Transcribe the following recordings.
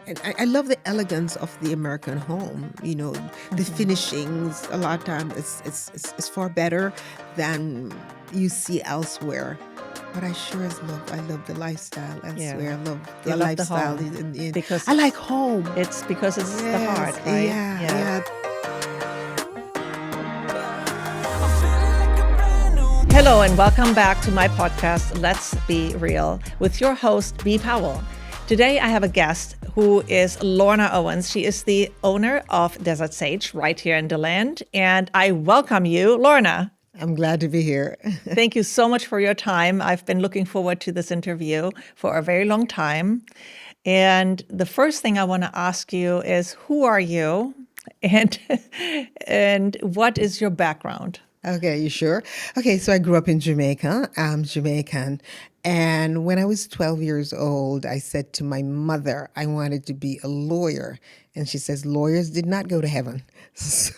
And I love the elegance of the American home. The finishings. A lot of times it's far better than you see elsewhere. But I sure as I love the lifestyle elsewhere. Yeah. I love You the love the lifestyle. home I like because home. it's because it's the Yes, heart, right? yeah, Yeah. yeah. Hello and welcome back to my podcast, Let's Be Real, with your host, B. Powell. Today I have a guest who is Lorna Owens. She is the owner of Desert Sage right here in DeLand, and I welcome you, Lorna. I'm glad to be here. Thank you so much for your time. I've been looking forward to this interview for a very long time. And the first thing I want to ask you is, who are you and and what is your background? Okay, you sure? Okay, so I grew up in Jamaica. I'm Jamaican. And when I was 12 years old, I said to my mother, I wanted to be a lawyer. And she says, lawyers did not go to heaven. So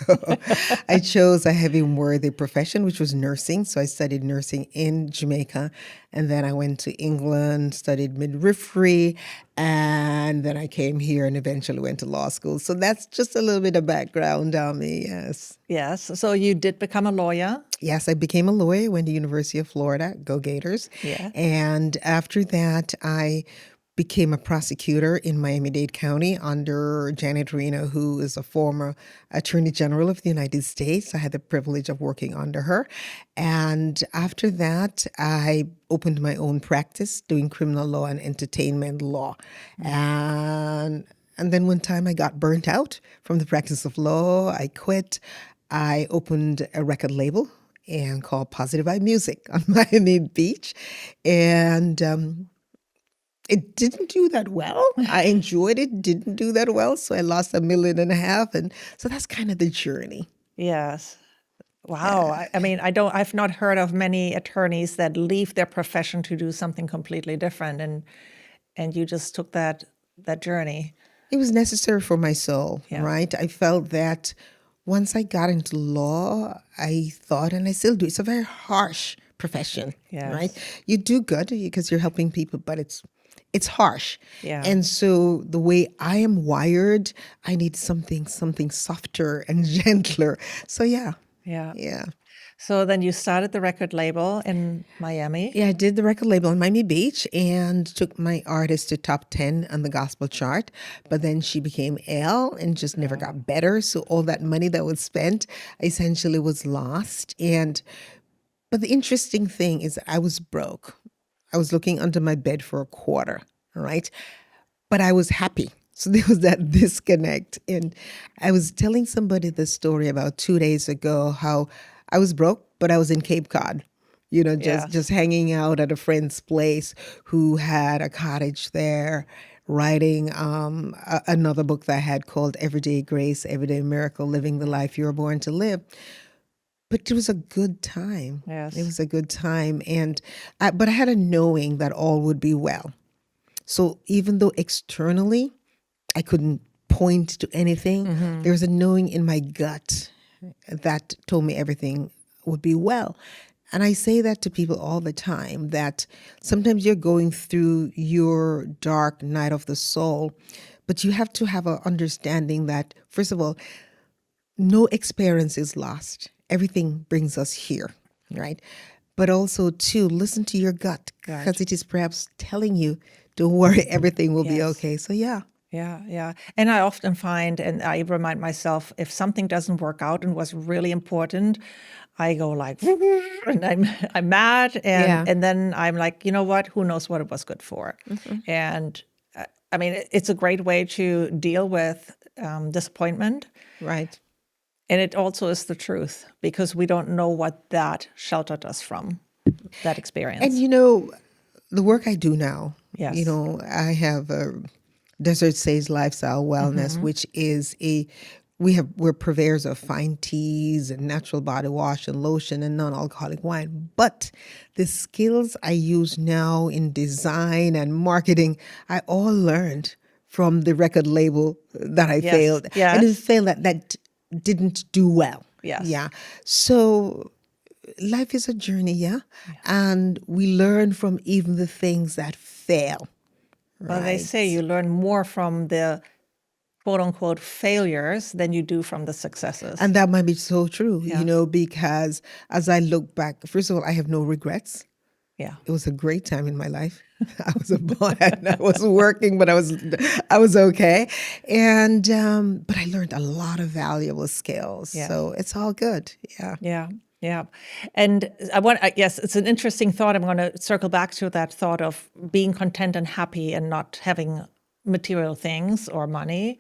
I chose a heavy, worthy profession, which was nursing. So I studied nursing in Jamaica. And then I went to England, studied midwifery. And then I came here and eventually went to law school. So that's just a little bit of background on me, yes. Yes. So you did become a lawyer? Yes, I became a lawyer, went to University of Florida, go Gators. Yeah. And after that, I became a prosecutor in Miami-Dade County under Janet Reno, who is a former Attorney General of the United States. I had the privilege of working under her. And after that, I opened my own practice doing criminal law and entertainment law. And then one time I got burnt out from the practice of law. I quit. I opened a record label and called Positive Eye Music on Miami Beach. And it didn't do that well. I enjoyed it, didn't do that well. So I lost $1.5 million. And so that's kind of the journey. Yes. Wow. I've not heard of many attorneys that leave their profession to do something completely different. And you just took that journey. It was necessary for my soul, Yeah. right? I felt that once I got into law, I thought, and I still do, it's a very harsh profession, Yes. right? You do good because you're helping people, but it's harsh. Yeah. And so the way I am wired, I need something softer and gentler. So yeah. Yeah. So then you started the record label in Miami. Yeah, I did the record label on Miami Beach and took my artist to top 10 on the gospel chart. But then she became ill and just never got better. So all that money that was spent essentially was lost. But the interesting thing is that I was broke. I was looking under my bed for a quarter, right? But I was happy. So there was that disconnect. And I was telling somebody this story about 2 days ago, how I was broke, but I was in Cape Cod, just hanging out at a friend's place who had a cottage there, writing another book that I had called Everyday Grace, Everyday Miracle, Living the Life You Were Born to Live. But it was a good time. Yes. It was a good time. But I had a knowing that all would be well. So even though externally I couldn't point to anything, there was a knowing in my gut that told me everything would be well. And I say that to people all the time, that sometimes you're going through your dark night of the soul, but you have to have an understanding that, first of all, no experience is lost. Everything brings us here, right? But also, too, listen to your gut, because it is perhaps telling you, don't worry, everything will be okay. So, yeah. Yeah. And I often find, and I remind myself, if something doesn't work out and was really important, I go like, and I'm mad. And then I'm like, you know what? Who knows what it was good for? And it's a great way to deal with disappointment. Right. And it also is the truth, because we don't know what that sheltered us from, that experience. And the work I do now, Yes. I have a Desert Sage Lifestyle Wellness, which is we're purveyors of fine teas and natural body wash and lotion and non-alcoholic wine. But the skills I use now in design and marketing, I all learned from the record label that I failed. Yes. And it failed that didn't do well. Yes. Yeah. So life is a journey, yeah? And we learn from even the things that fail, Well, they say right? you learn more from the quote unquote failures than you do from the successes. And that might be so true, Yeah. because as I look back, first of all, I have no regrets. Yeah. It was a great time in my life. I was a boy and I was working, but I was okay. And but I learned a lot of valuable skills. Yeah. So it's all good. Yeah. Yeah. Yeah. And yes, it's an interesting thought. I'm going to circle back to that thought of being content and happy and not having material things or money.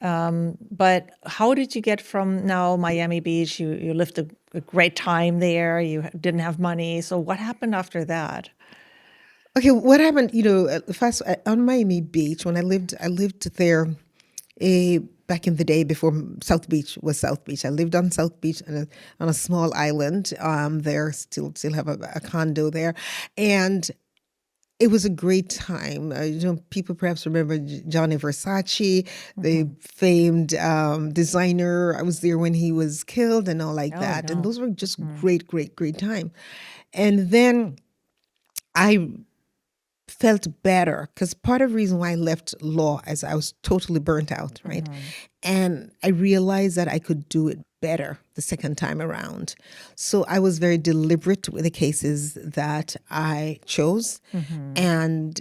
But how did you get from now Miami Beach? You lived a great time there. You didn't have money. So what happened after that? Okay, what happened? First on Miami Beach when I lived there. Back in the day before South Beach was South Beach. I lived on South Beach on a small island. There still have a condo there, and it was a great time. People perhaps remember Gianni Versace, the famed designer. I was there when he was killed and all like Oh, that, and no. those were just great, great, great time. And then I felt better because part of the reason why I left law is I was totally burnt out, right? And I realized that I could do it better the second time around. So I was very deliberate with the cases that I chose and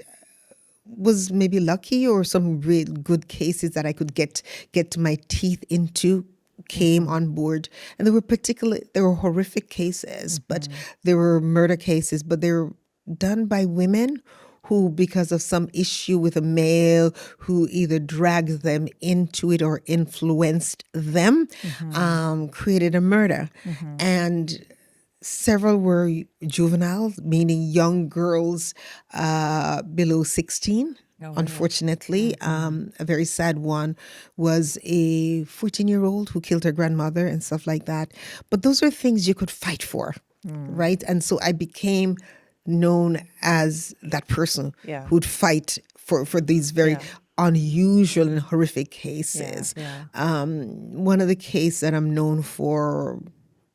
was maybe lucky or some real good cases that I could get my teeth into came on board, and there were horrific cases, but there were murder cases, but they were done by women who, because of some issue with a male who either dragged them into it or influenced them, created a murder. And several were juvenile, meaning young girls below 16. really? Unfortunately, a very sad one was a 14-year-old who killed her grandmother and stuff like that. But those are things you could fight for, right? And so I became known as that person Yeah. who'd fight for these very Yeah. unusual and horrific cases. Yeah. One of the cases that I'm known for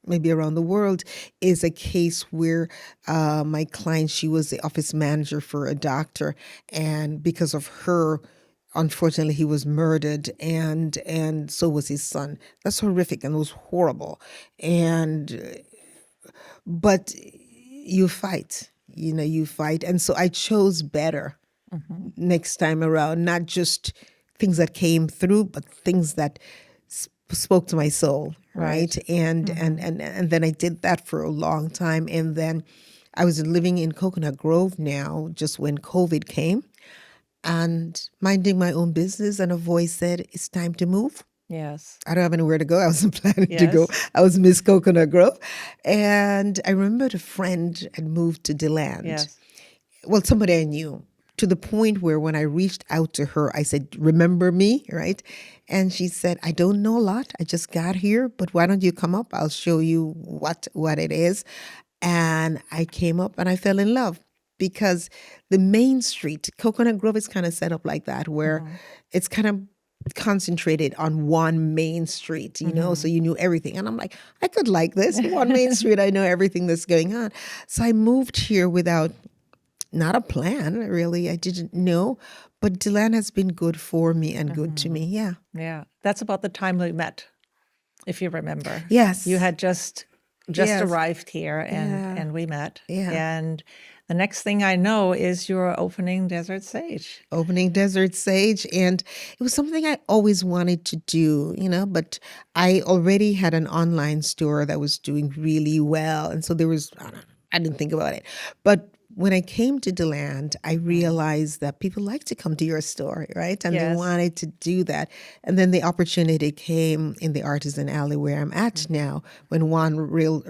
maybe around the world is a case where my client, she was the office manager for a doctor, and because of her, unfortunately, he was murdered, and so was his son. That's horrific and it was horrible. But you fight, you fight. And so I chose better next time around, not just things that came through, but things that spoke to my soul, right? And then I did that for a long time. And then I was living in Coconut Grove now, just when COVID came, and minding my own business, and a voice said, "It's time to move." Yes. I don't have anywhere to go. I wasn't planning to go. Yes. I was Miss Coconut Grove. And I remembered a friend had moved to DeLand. Yes. Well, somebody I knew, to the point where when I reached out to her, I said, "Remember me?" Right? And she said, "I don't know a lot. I just got here, but why don't you come up? I'll show you what it is." And I came up and I fell in love because the main street, Coconut Grove, is kind of set up like that, where it's kind of concentrated on one main street, so you knew everything. And I'm like, I could like this. One main street, I know everything that's going on. So I moved here without not a plan, really. I didn't know. But DeLand has been good for me and good to me. Yeah. Yeah. That's about the time we met, if you remember. Yes. You had just Yes. arrived here and Yeah. we met. Yeah. And the next thing I know is you're opening Desert Sage. Opening Desert Sage. And it was something I always wanted to do, but I already had an online store that was doing really well. And so there was, I didn't think about it. But when I came to DeLand, I realized that people like to come to your store, right? And they Yes. wanted to do that. And then the opportunity came in the Artisan Alley where I'm at now, when one real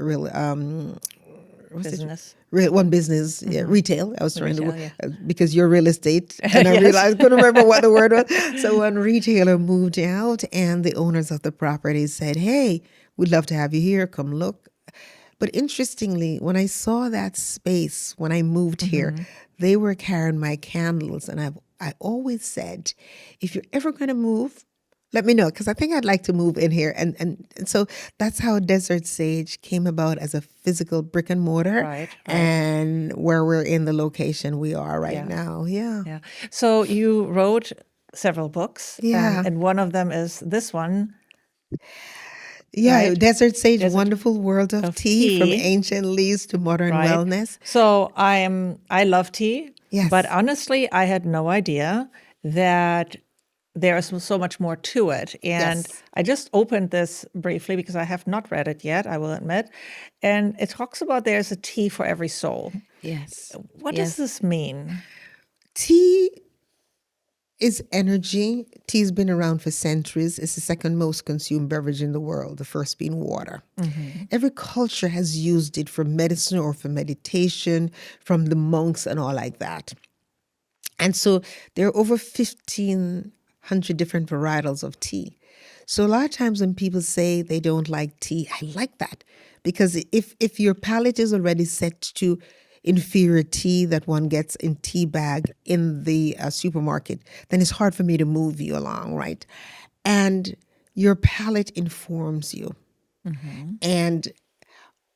Business. one business, retail. I was trying to, Retail, yeah. because you're real estate, and I Yes. realized, couldn't remember what the word was. So one retailer moved out, and the owners of the property said, "Hey, we'd love to have you here. Come look." But interestingly, when I saw that space, when I moved here, they were carrying my candles, and I always said, if you're ever going to move, Let me know because I think I'd like to move in here. And so that's how Desert Sage came about as a physical brick and mortar Right, right. and where we're in the location we are right Yeah. now. Yeah. Yeah. So you wrote several books, Yeah. and one of them is this one, Yeah. right? Desert Sage, Desert Wonderful World of of Tea from Tea, Ancient Leaves to Modern right? Wellness. So I love tea, but Yes. honestly, I had no idea that there is so much more to it. And Yes. I just opened this briefly because I have not read it yet, I will admit. And it talks about there's a tea for every soul. Yes. What does Yes. this mean? Tea is energy. Tea's been around for centuries. It's the second most consumed beverage in the world, the first being water. Every culture has used it for medicine or for meditation, from the monks and all like that. And so there are over 1,500 different varietals of tea. So a lot of times when people say they don't like tea, I like that because if your palate is already set to inferior tea that one gets in tea bag in the supermarket, then it's hard for me to move you along, right? And your palate informs you. And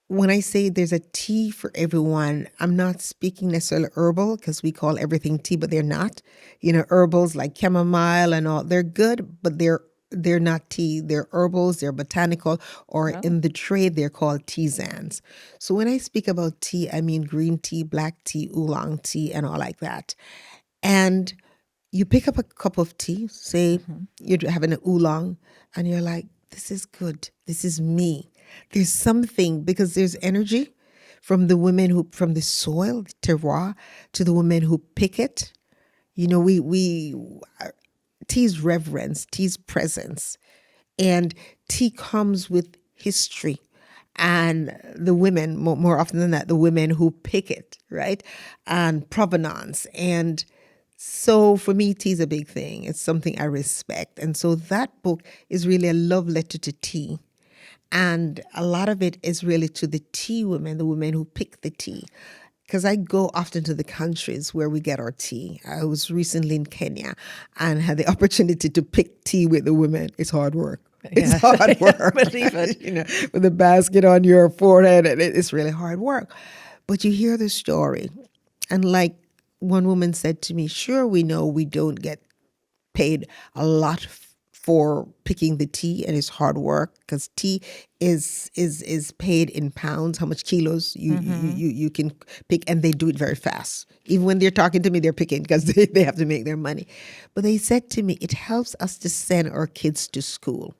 when I say there's a tea for everyone, I'm not speaking necessarily herbal because we call everything tea, but they're not. You know, herbals like chamomile and all, they're good, but they're not tea. They're herbals, they're botanical, or in the trade they're called tisanes. So when I speak about tea, I mean green tea, black tea, oolong tea, and all like that. And you pick up a cup of tea, say you're having an oolong, and you're like, this is good. This is me. There's something because there's energy from the women who, from the soil, the terroir, to the women who pick it. You know, tea's reverence, tea's presence, and tea comes with history. And the women, more often than that, the women who pick it, right? And provenance. And so for me, tea is a big thing. It's something I respect. And so that book is really a love letter to tea. And a lot of it is really to the tea women, the women who pick the tea. Because I go often to the countries where we get our tea. I was recently in Kenya and had the opportunity to pick tea with the women. It's hard work. It's hard work. Believe it. You know, with a basket on your forehead, and it's really hard work. But you hear the story. And like one woman said to me, sure, we know we don't get paid a lot for picking the tea, and it's hard work because tea is paid in pounds, how much kilos you can pick, and they do it very fast. Even when they're talking to me, they're picking because they have to make their money. But they said to me, it helps us to send our kids to school.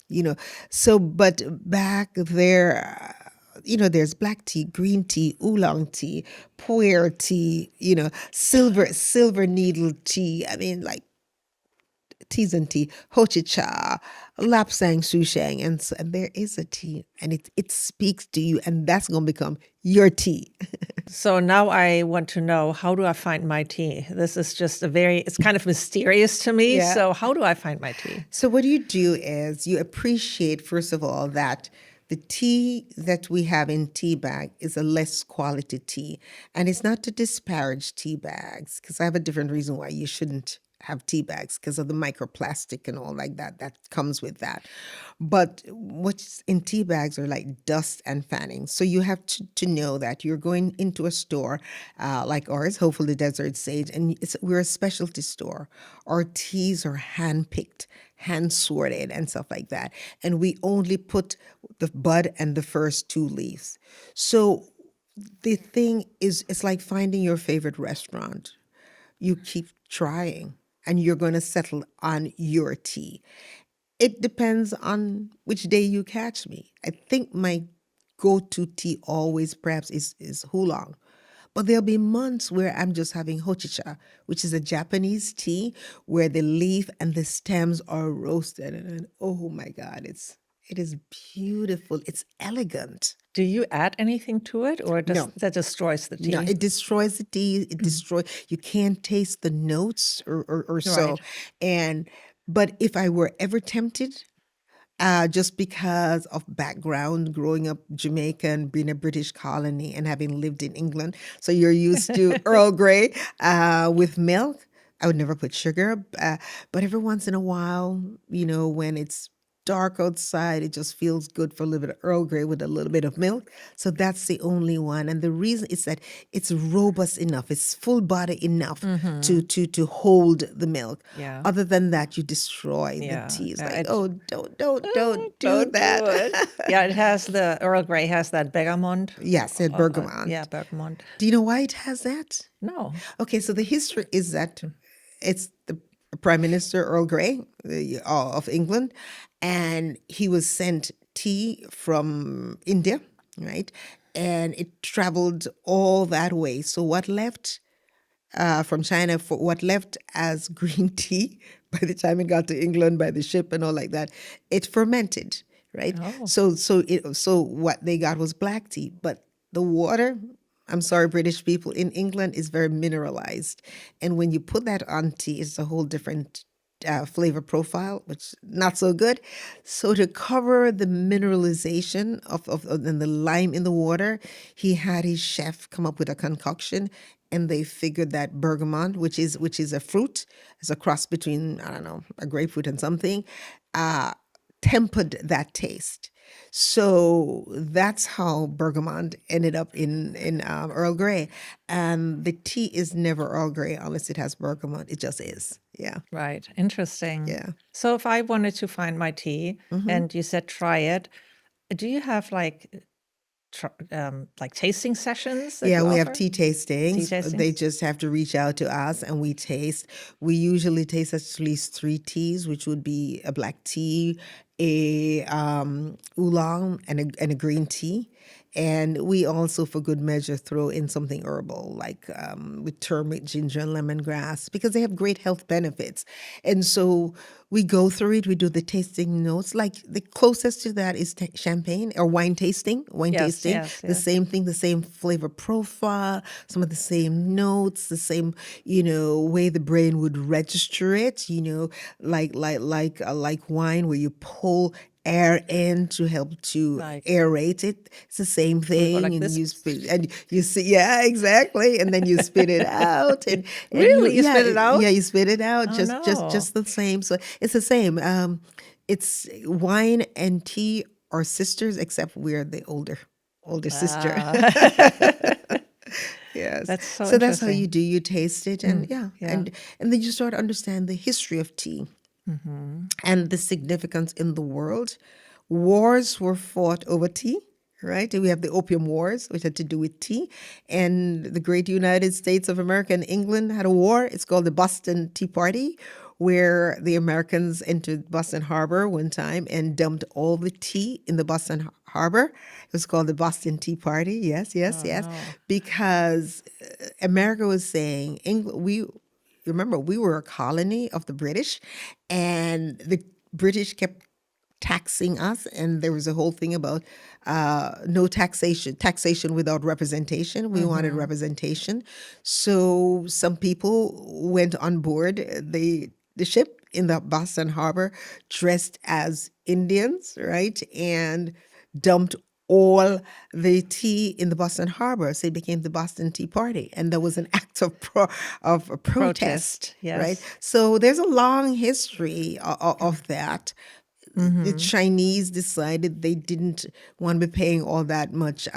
You know, so but back there, you know, there's black tea, green tea, oolong tea, pu'er tea, you know, silver needle tea. I mean, like teas and tea, hochicha, lapsang souchang, and there is a tea, and it speaks to you, and that's gonna become your tea. So now I want to know, how do I find my tea? This is just it's kind of mysterious to me. Yeah. So how do I find my tea? So what you do is you appreciate, first of all, that the tea that we have in tea bag is a less quality tea. And it's not to disparage tea bags, because I have a different reason why you shouldn't have tea bags because of the microplastic and all like that comes with that. But what's in tea bags are like dust and fanning. So you have to know that you're going into a store like ours, hopefully Desert Sage, and we're a specialty store. Our teas are hand-picked, hand-sorted and stuff like that. And we only put the bud and the first two leaves. So the thing is, it's like finding your favorite restaurant. You keep trying and you're going to settle on your tea. It depends on which day you catch me. I think my go-to tea always perhaps is oolong. But there'll be months where I'm just having hochicha, which is a Japanese tea where the leaf and the stems are roasted. And oh my God, it is beautiful. It's elegant. Do you add anything to it, or No. that destroys the tea? No, it destroys the tea. It destroys. You can't taste the notes or so. Right. But if I were ever tempted, just because of background, growing up Jamaica and being a British colony and having lived in England, so you're used to Earl Grey with milk. I would never put sugar, but every once in a while, when it's dark outside, it just feels good for a little bit of Earl Grey with a little bit of milk. So that's the only one. And the reason is that it's robust enough, it's full body enough to hold the milk. Yeah. Other than that, you destroy the Yeah. tea. It's Yeah, like, it- oh, don't do Don't that. do it. Yeah, it has the Earl Grey has that bergamot. Yes, at bergamot. Yeah, bergamot. Do you know why it has that? No. Okay, so the history is that it's the Prime Minister Earl Grey of England, and he was sent tea from India, right? And it traveled all that way. So what left from China, for what left as green tea, by the time it got to England by the ship and all like that, it fermented, right? Oh. So what they got was black tea, but the water, I'm sorry, British people, in England is very mineralized. And when you put that on tea, it's a whole different flavor profile, which not so good. So to cover the mineralization of and the lime in the water, he had his chef come up with a concoction, and they figured that bergamot, which is a fruit, it's a cross between, I don't know, a grapefruit and something, tempered that taste. So that's how bergamot ended up in Earl Grey. And the tea is never Earl Grey unless it has bergamot. It just is. Yeah. Right. Interesting. Yeah. So if I wanted to find my tea and you said try it, do you have like tasting sessions that Yeah, you we have offer? tea tastings. Tea tastings? They just have to reach out to us and we taste. We usually taste at least 3 teas, which would be a black tea, a oolong, and a green tea. And we also, for good measure, throw in something herbal like with turmeric, ginger, and lemongrass because they have great health benefits. And so we go through it. We do the tasting notes. Like the closest to that is champagne or wine tasting. Yes, The yes. same thing, the same flavor profile, some of the same notes, the same way the brain would register it. Like wine, where you pull air in to help to Like- aerate it. It's the same thing, like and this. you spit, and you see, yeah, exactly, and then you spit it out, and Really? You yeah, spit it out? Yeah, you spit it out, Oh, just the same. So it's the same. It's wine and tea are sisters, except we're the older sister. Yes, That's so that's how interesting. you do. You taste it, and yeah. and then you start to understand the history of tea and the significance in the world. Wars were fought over tea, right? We have the Opium Wars, which had to do with tea. And the great United States of America and England had a war. It's called the Boston Tea Party, where the Americans entered Boston Harbor one time and dumped all the tea in the Boston Harbor. It was called the Boston Tea Party. Yes, yes, yes. no. Because America was saying, remember, we were a colony of the British, and the British kept taxing us, and there was a whole thing about no taxation without representation. We wanted representation, so some people went on board the ship in the Boston Harbor dressed as Indians, right, and dumped all the tea in the Boston Harbor. So it became the Boston Tea Party, and there was an act of protest, yes. right? So there's a long history of that. The Chinese decided they didn't want to be paying all that much.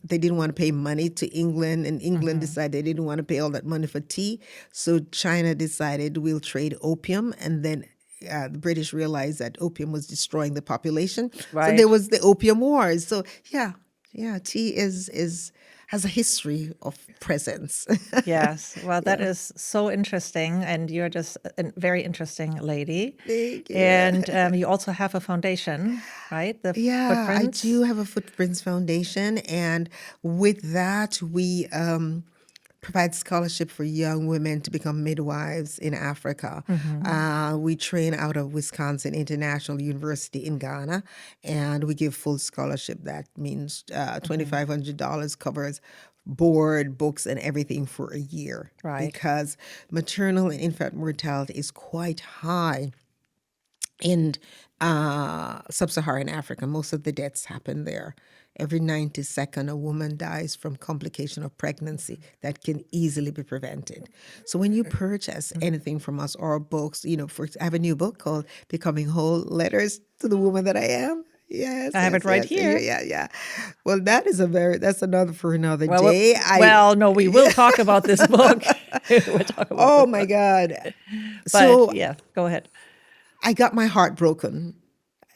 They didn't want to pay money to England, and England decided they didn't want to pay all that money for tea. So China decided we'll trade opium, and then the British realized that opium was destroying the population. So Right. there was the Opium Wars. So yeah, tea has a history of presence. Yes. Well, that is so interesting. And you're just a very interesting lady. Thank you. And you also have a foundation, right? The Yeah, Footprints. I do have a Footprints Foundation, and with that, we provide scholarship for young women to become midwives in Africa. We train out of Wisconsin International University in Ghana, and we give full scholarship. That means $2,500 covers board, books, and everything for a year. Right. Because maternal and infant mortality is quite high in sub-Saharan Africa. Most of the deaths happen there. Every 92nd, a woman dies from complication of pregnancy that can easily be prevented. So when you purchase anything from us or books, I have a new book called Becoming Whole: Letters to the Woman That I Am. Yes, I have yes, it right yes. Yeah, here. yeah, yeah. Well, that's another for another Well, day. no, we will talk about this book. We'll talk about Oh this my book. God. But So yeah, go ahead. I got my heart broken,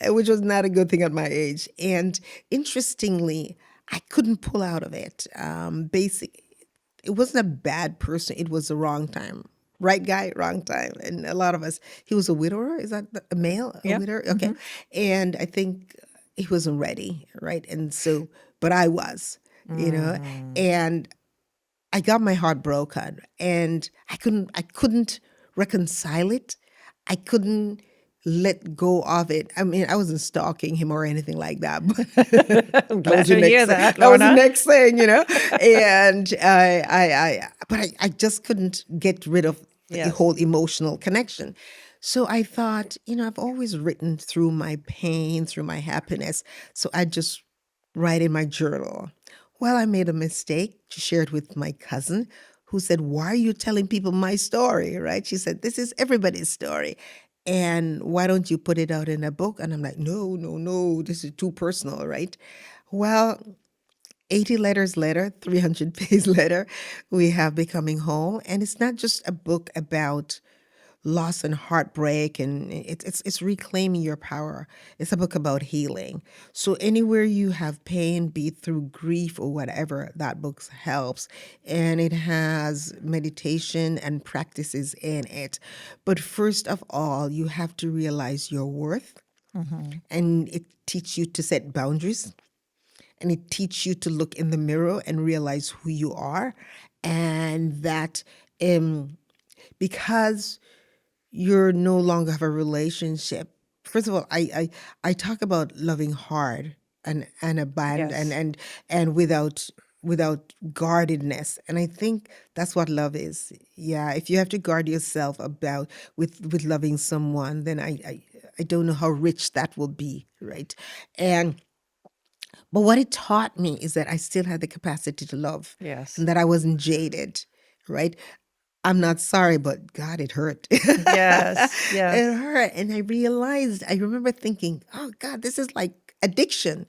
which was not a good thing at my age. And interestingly, I couldn't pull out of it. It wasn't a bad person. It was the wrong time. Right guy, wrong time. And a lot of us, he was a widower. Is that a male, a Yep. widower? Okay. And I think he wasn't ready, right? And so, but I was, and I got my heart broken, and I couldn't reconcile it. I couldn't let go of it. I mean, I wasn't stalking him or anything like that, but I'm that glad was the to hear next thing. that, That was the Lorna. next thing. And I just couldn't get rid of the Yes. whole emotional connection. So I thought, I've always written through my pain, through my happiness. So I just write in my journal. Well, I made a mistake to share it with my cousin, who said, "Why are you telling people my story?" Right? She said, "This is everybody's story. And why don't you put it out in a book?" And I'm like, "No, no, no, this is too personal, right?" Well, 80 letters later, 300 pages later, we have Becoming Whole. And it's not just a book about loss and heartbreak, and it's reclaiming your power. It's a book about healing. So anywhere you have pain, be it through grief or whatever, that book helps. And it has meditation and practices in it. But first of all, you have to realize your worth, and it teaches you to set boundaries, and it teaches you to look in the mirror and realize who you are, and that because you're no longer have a relationship. First of all, I talk about loving hard and abandon Yes. and without guardedness. And I think that's what love is. Yeah, if you have to guard yourself about with loving someone, then I don't know how rich that will be, right? And but what it taught me is that I still had the capacity to love, Yes. and that I wasn't jaded, right? I'm not sorry, but God, it hurt. Yes. Yes. It hurt. And I remember thinking, oh God, this is like addiction.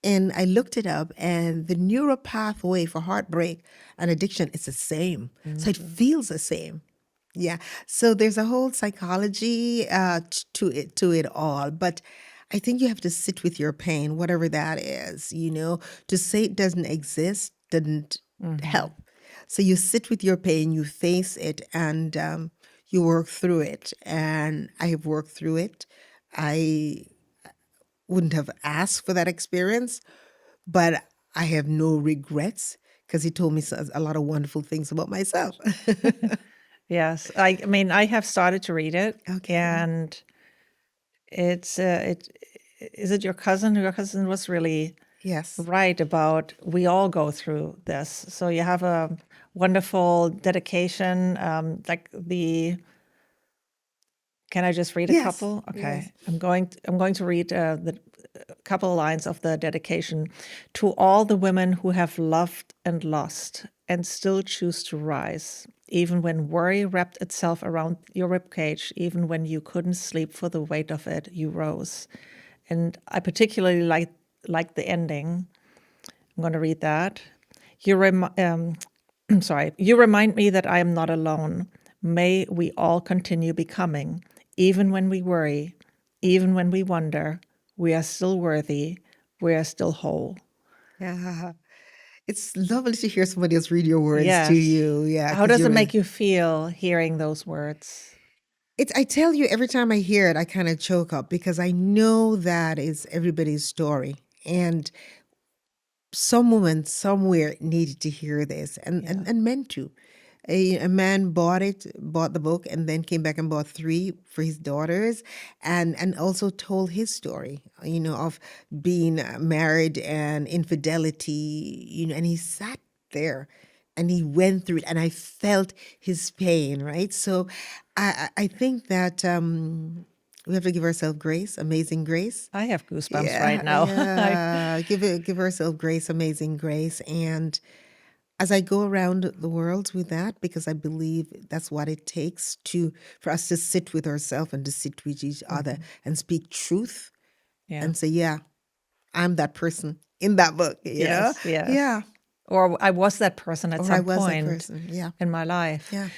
And I looked it up, and the neural pathway for heartbreak and addiction is the same. So it feels the same. Yeah. So there's a whole psychology to it all. But I think you have to sit with your pain, whatever that is. To say it doesn't exist doesn't help. So you sit with your pain, you face it, and you work through it. And I have worked through it. I wouldn't have asked for that experience, but I have no regrets because he told me a lot of wonderful things about myself. Yes. I mean, I have started to read it, Okay. and it is it your cousin? Your cousin was really Yes. right about we all go through this. So you have a wonderful dedication, like the. Can I just read a Yes. couple? Okay, Yes. I'm going to read the couple of lines of the dedication to all the women who have loved and lost and still choose to rise, even when worry wrapped itself around your ribcage, even when you couldn't sleep for the weight of it, you rose. And I particularly like the ending. I'm going to read that. Sorry. You remind me that I am not alone. May we all continue becoming, even when we worry, even when we wonder, we are still worthy, we are still whole. Yeah. It's lovely to hear somebody else read your words to Yes. you. Yeah, How because does it you're make you feel hearing those words? I tell you, every time I hear it, I kind of choke up because I know that is everybody's story. And some woman somewhere needed to hear this and meant to. A man bought the book, and then came back and bought three for his daughters, and also told his story, of being married and infidelity, and he sat there and he went through it, and I felt his pain, right? So I think that We have to give ourselves grace, amazing grace. I have goosebumps right Yeah, now. yeah. Give ourselves grace, amazing grace. And as I go around the world with that, because I believe that's what it takes for us to sit with ourselves and to sit with each other and speak truth Yeah. and say, yeah, I'm that person in that book, Yes, yes. Yeah. Or I was that person at Or I some was that point person. Yeah. in my life. Yeah.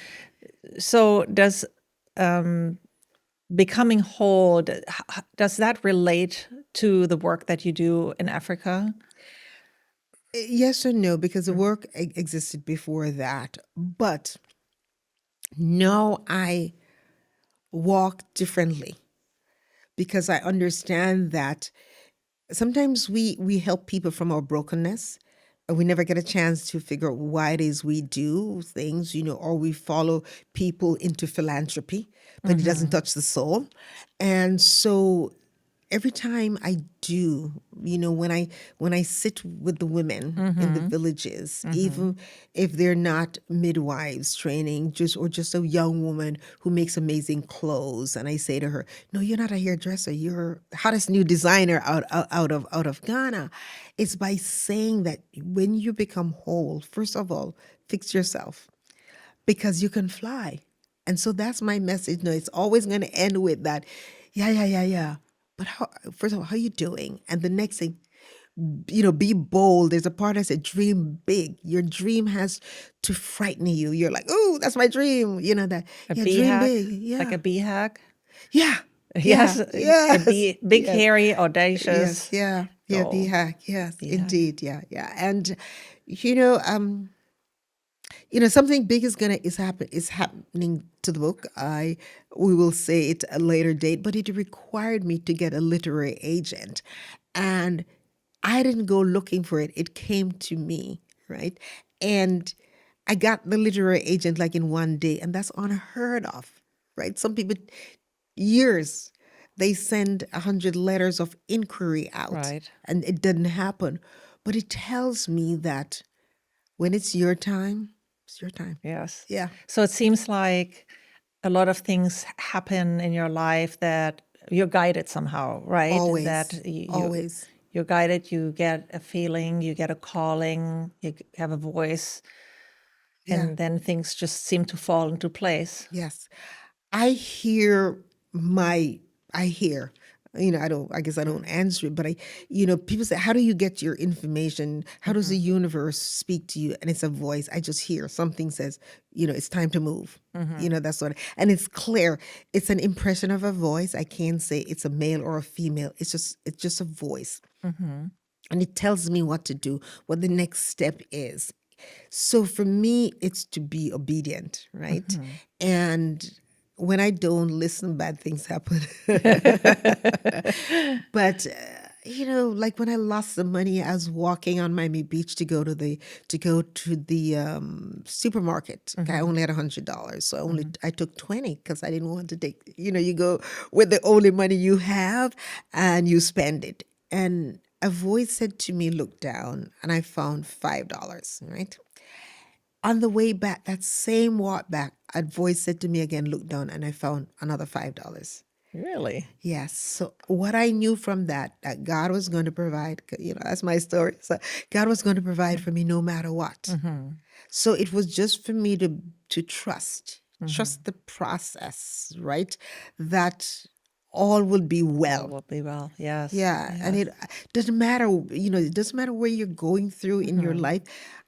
So does becoming whole, does that relate to the work that you do in Africa? Yes or no, because the work existed before that. But now I walk differently because I understand that sometimes we help people from our brokenness and we never get a chance to figure out why it is we do things, or we follow people into philanthropy, but it doesn't touch the soul. And so every time I do, when I sit with the women in the villages, even if they're not midwives training, just a young woman who makes amazing clothes, and I say to her, "No, you're not a hairdresser. You're the hottest new designer out of Ghana." It's by saying that when you become whole, first of all, fix yourself because you can fly. And so that's my message. No, it's always going to end with that. Yeah, yeah, yeah, yeah. But first of all, how you doing? And the next thing, be bold. There's a part that said dream big. Your dream has to frighten you. You're like, oh, that's my dream. That. A Yeah, dream BHAG? big. Like a Yeah. BHAG? Yeah. Yes, Yeah. a Yes. big, Yes. hairy, Yes. audacious Yeah. Yeah. goal. BHAG. Yes, BHAG. indeed. Yeah. Yeah. And you know, um, something big is happening to the book. We will say it a later date, but it required me to get a literary agent, and I didn't go looking for it. It came to me, right? And I got the literary agent like in one day, and that's unheard of, right? Some people years they send 100 letters of inquiry out, Right. and it didn't happen. But it tells me that when it's your time, it's your time. Yes. Yeah. So it seems like a lot of things happen in your life that you're guided somehow, right? That Always. Always. you're guided, you get a feeling, you get a calling, have a voice, Yeah. and then things just seem to fall into place. Yes. I hear I hear, I guess I don't answer it, but people say, how do you get your information? How does the universe speak to you? And it's a voice. I just hear something says, it's time to move. That's and it's clear. It's an impression of a voice. I can't say it's a male or a female. It's just a voice. And it tells me what to do, what the next step is. So for me, it's to be obedient, right? And when I don't listen, bad things happen. But like when I lost the money, I was walking on Miami Beach to go to the supermarket. Okay, I only had $100, so I took 20 because I didn't want to take. You go with the only money you have, and you spend it. And a voice said to me, "Look down," and I found $5. Right. On the way back, that same walk back, a voice said to me again, "Look down," and I found another $5. Really? Yes. So what I knew from that God was going to provide, that's my story. So God was going to provide for me no matter what. So it was just for me to trust the process, right? That all will be well. Will be well. Yes. Yeah, and it doesn't matter, it doesn't matter where you're going through in your life.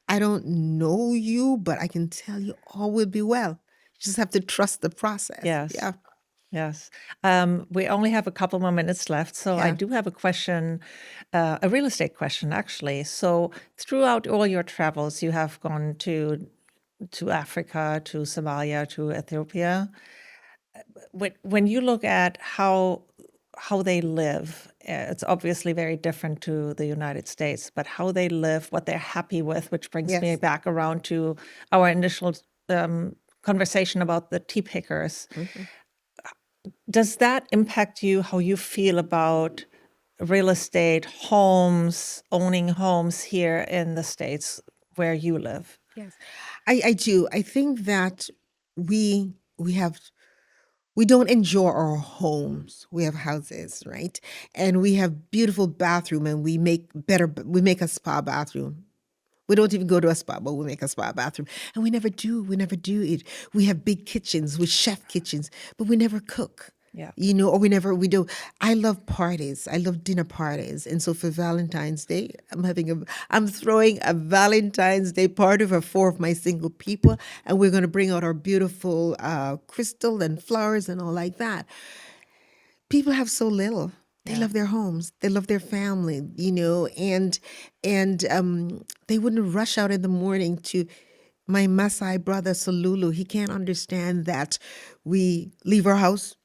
I don't know you, but I can tell you all will be well. You just have to trust the process. Yes. Yeah. Yes. We only have a couple more minutes left. So I Yeah. do have a question, a real estate question, actually. So throughout all your travels, you have gone to Africa, to Somalia, to Ethiopia. When you look at how they live, it's obviously very different to the United States, but how they live, what they're happy with, which brings me Yes. back around to our initial conversation about the tea pickers. Does that impact you, how you feel about real estate, homes, owning homes here in the States where you live? Yes. I do. I think that we have we don't enjoy our homes. We have houses, right? And we have beautiful bathroom, and we make a spa bathroom. We don't even go to a spa, but we make a spa bathroom. And we never do. We never do it. We have big kitchens with chef kitchens, but we never cook. Yeah. Or we do. I love parties. I love dinner parties. And so for Valentine's Day, I'm throwing a Valentine's Day party for 4 of my single people. And we're going to bring out our beautiful crystal and flowers and all like that. People have so little. They love their homes. They love their family, and they wouldn't rush out in the morning to my Maasai brother Salulu. He can't understand that we leave our house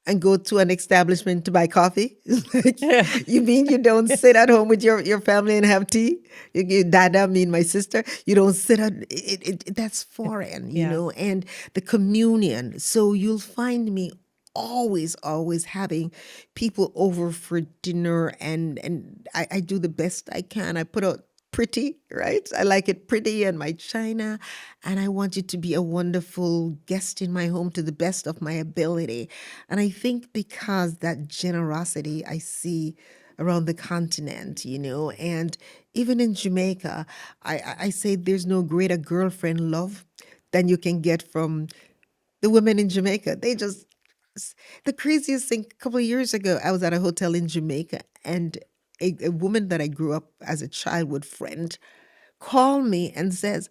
and go to an establishment to buy coffee. Like, you mean you don't sit at home with your family and have tea? Dada, me and my sister, you don't sit at it. That's foreign, and the communion. So you'll find me always having people over for dinner, and I do the best I can. I put out pretty, right? I like it pretty and my china, and I want you to be a wonderful guest in my home to the best of my ability. And I think because that generosity I see around the continent, and even in Jamaica, I say there's no greater girlfriend love than you can get from the women in Jamaica. The craziest thing, a couple of years ago, I was at a hotel in Jamaica, and a woman that I grew up as a childhood friend called me and says,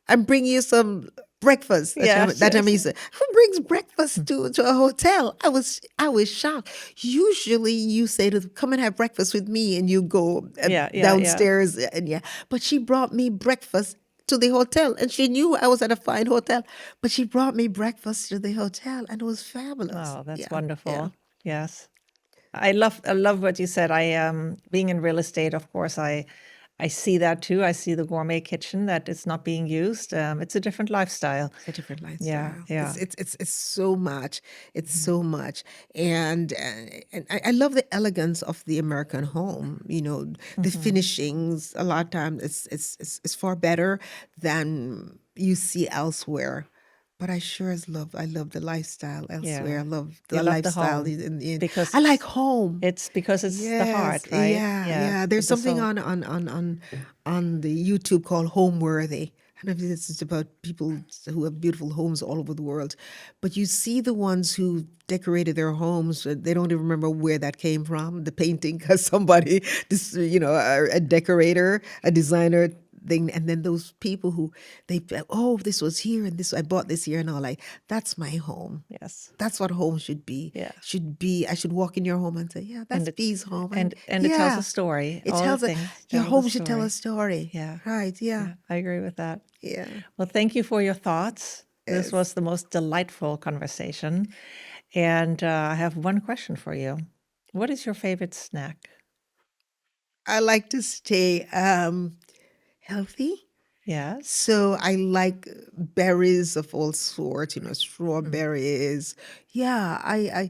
I'm bringing you some breakfast. That time he said, who brings breakfast to a hotel? I was shocked. Usually you say to them, come and have breakfast with me, and you go downstairs. But she brought me breakfast to the hotel, and she knew I was at a fine hotel, but she brought me breakfast to the hotel, and it was fabulous. Oh, that's wonderful. Yeah. Yes. I love what you said. Being in real estate, of course, I see that too. I see the gourmet kitchen that is not being used. It's a different lifestyle. It's a different lifestyle. Yeah. It's so much. It's so much, and I love the elegance of the American home. The finishings. A lot of times it's far better than you see elsewhere. But I love the lifestyle elsewhere. Yeah. I love You the love the lifestyle home because I like home. it's because it's the heart, right? Yeah. There's With the something soul. on the YouTube called Homeworthy. I don't know if this is about people who have beautiful homes all over the world, but you see the ones who decorated their homes. They don't even remember where that came from, the painting, because somebody, a decorator, a designer thing, and then those people who this was here and this I bought this here and all, like, that's my home. Yes. That's what home should be. Yeah. I should walk in your home and say, yeah, that's Bee's home. And it tells a story. It All tells the a, things your tell home the should tell a story. story. Yeah. Right. Yeah. I agree with that. Yeah. Well, thank you for your thoughts. This was the most delightful conversation. And I have one question for you. What is your favorite snack? I like to stay healthy. Yes. So I like berries of all sorts, strawberries. Yeah, I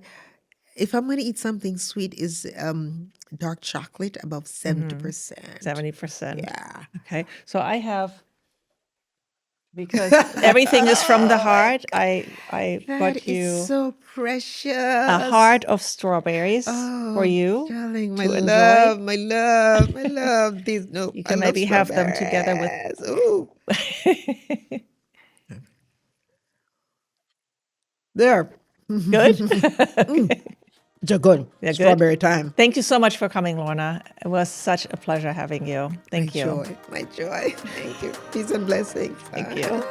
if I'm going to eat something sweet, is dark chocolate above 70%. 70%. Yeah. Okay. So I have, because everything is from the heart, I That got is you so precious. a heart of strawberries for you darling, my to enjoy. love, my love, my love. These no, You I can love maybe have them together with. strawberries. Ooh, there. Good. They're good. They're good? Strawberry time. Thank you so much for coming, Lorna. It was such a pleasure having you. Thank you. My joy. Thank you. Peace and blessings. Thank you.